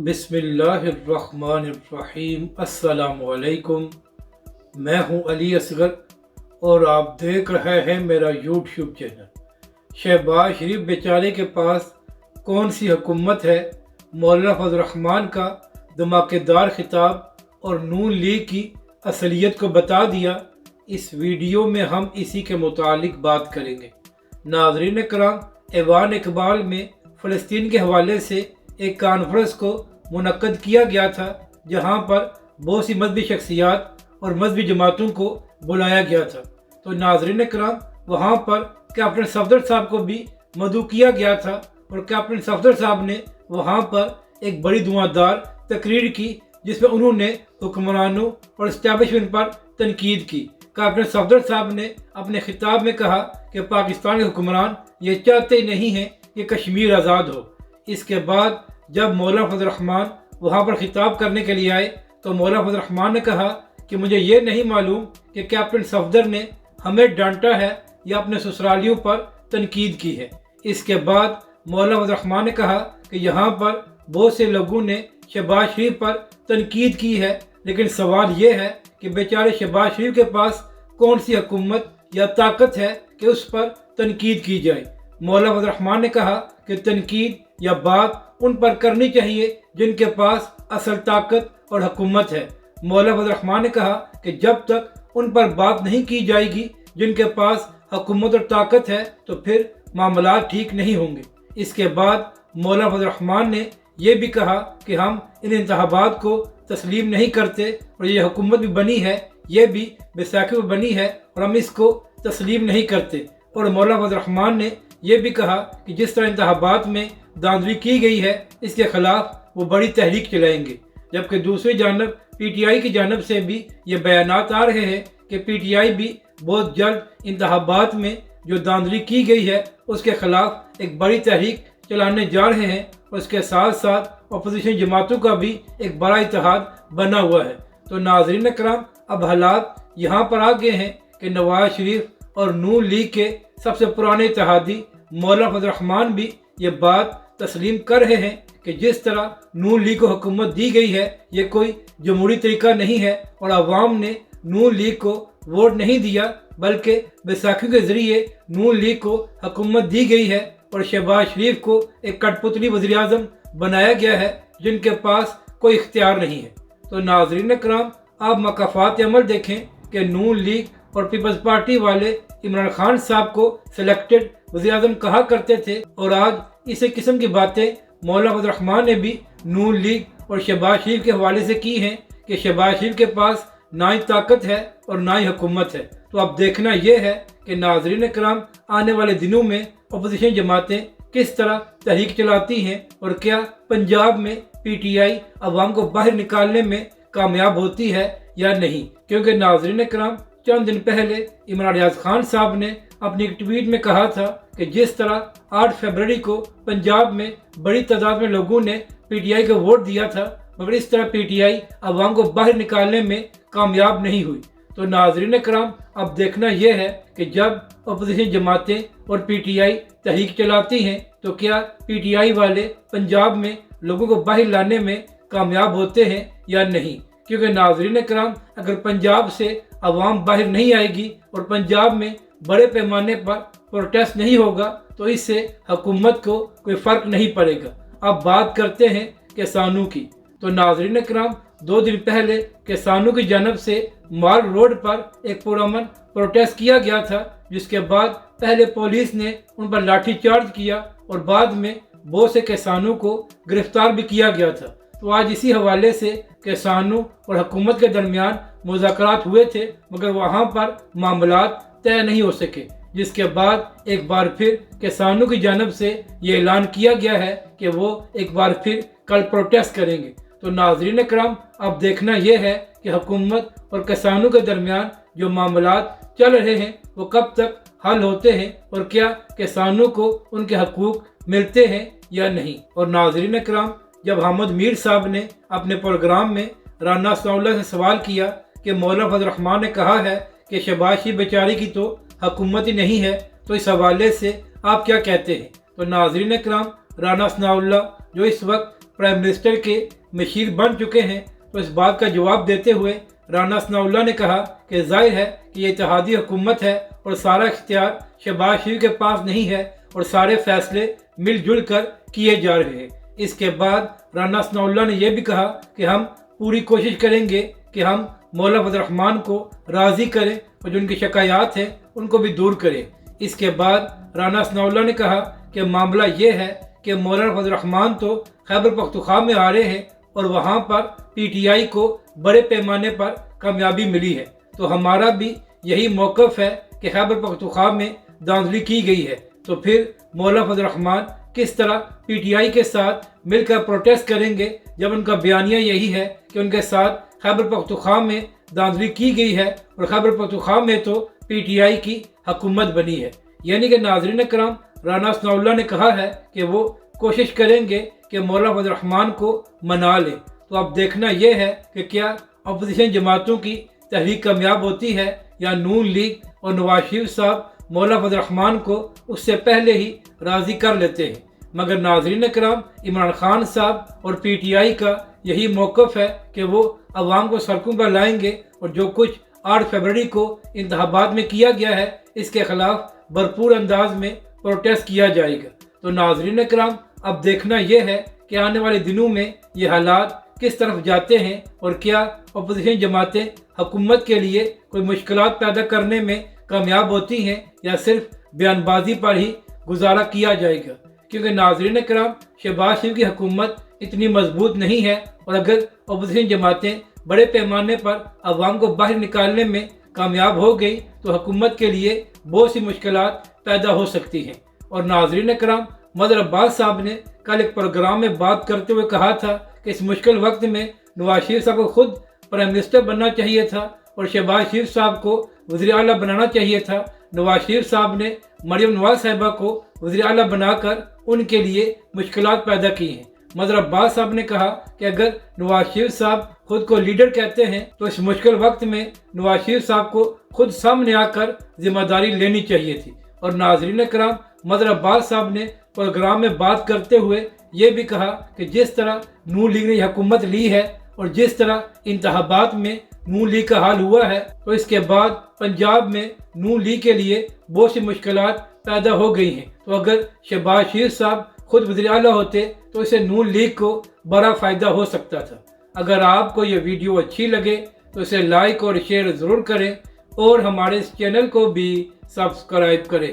बिस्मिल्लाहिर्रहमानिर्रहीम। अस्सलामुअलैकुम। मैं हूं अली असगर और आप देख रहे हैं मेरा यूट्यूब चैनल। शहबाज शरीफ बेचारे के पास कौन सी हुकूमत है, मौलाना फजल रहमान का धमाकेदार खिताब और नून लीग की असलियत को बता दिया। इस वीडियो में हम इसी के मुतालिक बात करेंगे। नाज़रीन कराम, ऐवान इकबाल में फ़लस्तीन के हवाले से एक कॉन्फ्रेंस को मुनक्कद किया गया था, जहां पर बहुत सी मजहबी शख्सियात और मजहबी जमातों को बुलाया गया था। तो नाज़रीन कराम, वहां पर कैप्टन सफदर साहब को भी मदऊ किया गया था और कैप्टन सफदर साहब ने वहां पर एक बड़ी धुआंधार तकरीर की, जिसमें उन्होंने हुक्मरानों और इस्टेब्लिशमेंट पर तनकीद की। कैप्टन सफदर साहब ने अपने खिताब में कहा कि पाकिस्तान के हुक्मरान ये चाहते नहीं हैं कि कश्मीर आज़ाद हो। इसके बाद जब मौलाना फजल रहमान वहाँ पर खिताब करने के लिए आए तो मौलाना फजल रहमान ने कहा कि मुझे ये नहीं मालूम कि कैप्टन सफदर ने हमें डांटा है या अपने ससुरालियों पर तनकीद की है। इसके बाद मौलाना फजल रहमान ने कहा कि यहाँ पर बहुत से लोगों ने शहबाज शरीफ पर तनकीद की है, लेकिन सवाल ये है कि बेचारे शहबाज शरीफ के पास कौन सी हुकूमत या ताकत है कि उस पर तनकीद की जाए। मौलाना फजल रहमान ने कहा कि तनकीद या बात उन पर करनी चाहिए जिनके पास असल ताकत और हुकूमत है। मौलाना फजल रहमान ने कहा कि जब तक उन पर बात नहीं की जाएगी जिनके पास हुकूमत और ताकत है तो फिर मामला ठीक नहीं होंगे। इसके बाद मौलाना फजल रहमान ने यह भी कहा कि हम इन इंतखाबात को तस्लीम नहीं करते और ये हुकूमत भी बनी है, ये भी बैसाखी में बनी है और हम इसको तस्लीम नहीं करते। और मौलाना फजल रहमान ने यह भी कहा कि जिस तरह इंतखाबात में धांधली की गई है इसके खिलाफ वो बड़ी तहरीक चलाएंगे। जबकि दूसरी जानब पीटीआई की जानब से भी ये बयानात आ रहे हैं कि पीटीआई भी बहुत जल्द इंतखाबात में जो धांधली की गई है उसके खिलाफ एक बड़ी तहरीक चलाने जा रहे हैं और उसके साथ साथ अपोजिशन जमातों का भी एक बड़ा इत्तेहाद बना हुआ है। तो नाज़रीन कराम, अब हालात यहाँ पर आ गए हैं कि नवाज शरीफ और नून लीग के सबसे पुराने इत्तेहादी मौलाना फजल रहमान भी ये बात तस्लीम कर रहे हैं कि जिस तरह नून लीग को हुकूमत दी गई है ये कोई जमहूरी तरीका नहीं है और अवाम ने नून लीग को वोट नहीं दिया, बल्कि बैसाखी के जरिए नून लीग को हुकूमत दी गई है और शहबाज शरीफ को एक कठपुतली वज़ीर आज़म बनाया गया है जिनके पास कोई इख्तियार नहीं है। तो नाज़रीन कराम, आप मकाफात अमल देखें कि नून लीग और पीपल्स पार्टी वाले इमरान खान साहब को सिलेक्टेड वज़ीर आज़म कहा करते थे और आज इसी किस्म की बातें मौलाना फजल रहमान ने भी नून लीग और शहबाज शरीफ के हवाले से की हैं कि शहबाज शरीफ के पास ना ही ताकत है और ना ही हुकूमत है। तो अब देखना यह है कि नाज़रीन कराम, आने वाले दिनों में अपोजिशन जमातें किस तरह तहरीक चलाती हैं और क्या पंजाब में पीटीआई अवाम को बाहर निकालने में कामयाब होती है या नहीं। क्योंकि नाज़रीन कराम, चंद दिन पहले इमरान रियाज खान साहब ने अपनी एक ट्वीट में कहा था कि जिस तरह 8 फरवरी को पंजाब में बड़ी तादाद में लोगों ने पीटीआई को वोट दिया था, मगर इस तरह पीटीआई अवाम को बाहर निकालने में कामयाब नहीं हुई। तो नाज़रीन कराम, अब देखना यह है कि जब अपोजिशन जमातें और पीटीआई तहरीक चलाती हैं तो क्या पीटीआई वाले पंजाब में लोगों को बाहर लाने में कामयाब होते हैं या नहीं। क्योंकि नाज़रीन कराम, अगर पंजाब से अवाम बाहर नहीं आएगी और पंजाब में बड़े पैमाने पर प्रोटेस्ट नहीं होगा तो इससे हुकूमत को कोई फ़र्क नहीं पड़ेगा। अब बात करते हैं किसानों की। तो नाज़रीन कराम, 2 दिन पहले किसानों की जानब से माल रोड पर एक पुरअमन प्रोटेस्ट किया गया था, जिसके बाद पहले पुलिस ने उन पर लाठी चार्ज किया और बाद में बहुत से किसानों को गिरफ्तार भी किया गया था। तो आज इसी हवाले से किसानों और हुकूमत के दरमियान मुज़ाकरात हुए थे, मगर वहाँ पर मामलात तय नहीं हो सके, जिसके बाद एक बार फिर किसानों की जानब से ये ऐलान किया गया है कि वो एक बार फिर कल प्रोटेस्ट करेंगे। तो नाज़रीन कराम, अब देखना यह है कि हुकूमत और किसानों के दरमियान जो मामलात चल रहे हैं वो कब तक हल होते हैं और क्या किसानों को उनके हकूक मिलते हैं या नहीं। और नाज़रीन कराम, जब हामिद मीर साहब ने अपने प्रोग्राम में राना सनाउल्लाह से सवाल किया कि मौलाना फजल रहमान ने कहा है कि शहबाज शरीफ बेचारी की तो हुकूमत ही नहीं है, तो इस हवाले से आप क्या कहते हैं। तो नाज़रीन कराम, राना सनाउल्लाह जो इस वक्त प्राइम मिनिस्टर के मशीर बन चुके हैं, तो इस बात का जवाब देते हुए राना सनाउल्लाह ने कहा कि जाहिर है कि ये इत्तेहादी हुकूमत है और सारा इख्तियार शहबाज शरीफ के पास नहीं है और सारे फैसले मिलजुल कर किए जा रहे हैं। इसके बाद राना सनाउल्लाह ने यह भी कहा कि हम पूरी कोशिश करेंगे कि हम मौला फजल रहमान को राज़ी करें और जो उनकी शिकायत हैं उनको भी दूर करें। इसके बाद राना सनाउल्लाह ने कहा कि मामला ये है कि मौलाना फजल रहमान तो खैबर पख्तूनख्वा में आ रहे हैं और वहाँ पर PTI को बड़े पैमाने पर कामयाबी मिली है, तो हमारा भी यही मौक़िफ़ है कि खैबर पख्तूनख्वा में धांधली की गई है, तो फिर मौलाना फजल रहमान किस तरह PTI के साथ मिलकर प्रोटेस्ट करेंगे जब उनका बयानिया यही है कि उनके साथ खैबर पख्तूनख्वा में धांधली की गई है और खैबर पख्तूनख्वा में तो PTI की हुकूमत बनी है। यानी कि नाज़रीन कराम, राना सनाउल्लाह ने कहा है कि वो कोशिश करेंगे कि मौलाना फजल रहमान को मना लें। तो अब देखना यह है कि क्या अपोजिशन जमातों की तहरीक कामयाब होती है या नून लीग और नवाज शरीफ साहब मौलाना फजल रहमान को उससे पहले ही राज़ी कर लेते हैं। मगर नाज़रीन कराम, इमरान खान साहब और PTI का यही मौक़िफ़ है कि वो अवाम को सड़कों पर लाएंगे और जो कुछ 8 फरवरी को इंतखाबात में किया गया है इसके खिलाफ भरपूर अंदाज में प्रोटेस्ट किया जाएगा। तो नाज़रीन कराम, अब देखना यह है कि आने वाले दिनों में ये हालात किस तरफ जाते हैं और क्या अपोजिशन जमातें हुकूमत के लिए कोई मुश्किलात पैदा करने में कामयाब होती हैं या सिर्फ बयानबाजी पर ही गुजारा किया जाएगा। क्योंकि नाज़रीन कराम, शहबाज शरीफ की हुकूमत इतनी मजबूत नहीं है और अगर अपोजिशन जमातें बड़े पैमाने पर अवाम को बाहर निकालने में कामयाब हो गई तो हुकूमत के लिए बहुत सी मुश्किलात पैदा हो सकती हैं। और नाज़रीन कराम, मदर अब्बास साहब ने कल एक प्रोग्राम में बात करते हुए कहा था कि इस मुश्किल वक्त में नवाज शरीफ साहब को खुद प्राइम मिनिस्टर बनना चाहिए था और शहबाज शरीफ साहब को वज़ीर आला बनाना चाहिए था। नवाज शरीफ साहब ने मरियम नवाज साहिबा को वज़ीर आला बनाकर उनके लिए मुश्किलात पैदा की हैं। मदर अब्बास साहब ने कहा कि अगर नवाज शरीफ साहब खुद को लीडर कहते हैं तो इस मुश्किल वक्त में नवाज शरीफ साहब को खुद सामने आकर जिम्मेदारी लेनी चाहिए थी। और नाज़रीन कराम, मदर अब्बास साहब ने प्रोग्राम में बात करते हुए ये भी कहा कि जिस तरह नून लीग ने हुकूमत ली है और जिस तरह इंतखाबात में नून लीग का हाल हुआ है तो इसके बाद पंजाब में नून लीग के लिए बहुत सी मुश्किलात पैदा हो गई हैं। तो अगर शहबाज शरीफ साहब खुद वज़ीर आला होते तो इसे नून लीग को बड़ा फ़ायदा हो सकता था। अगर आपको ये वीडियो अच्छी लगे तो इसे लाइक और शेयर ज़रूर करें और हमारे इस चैनल को भी सब्सक्राइब करें।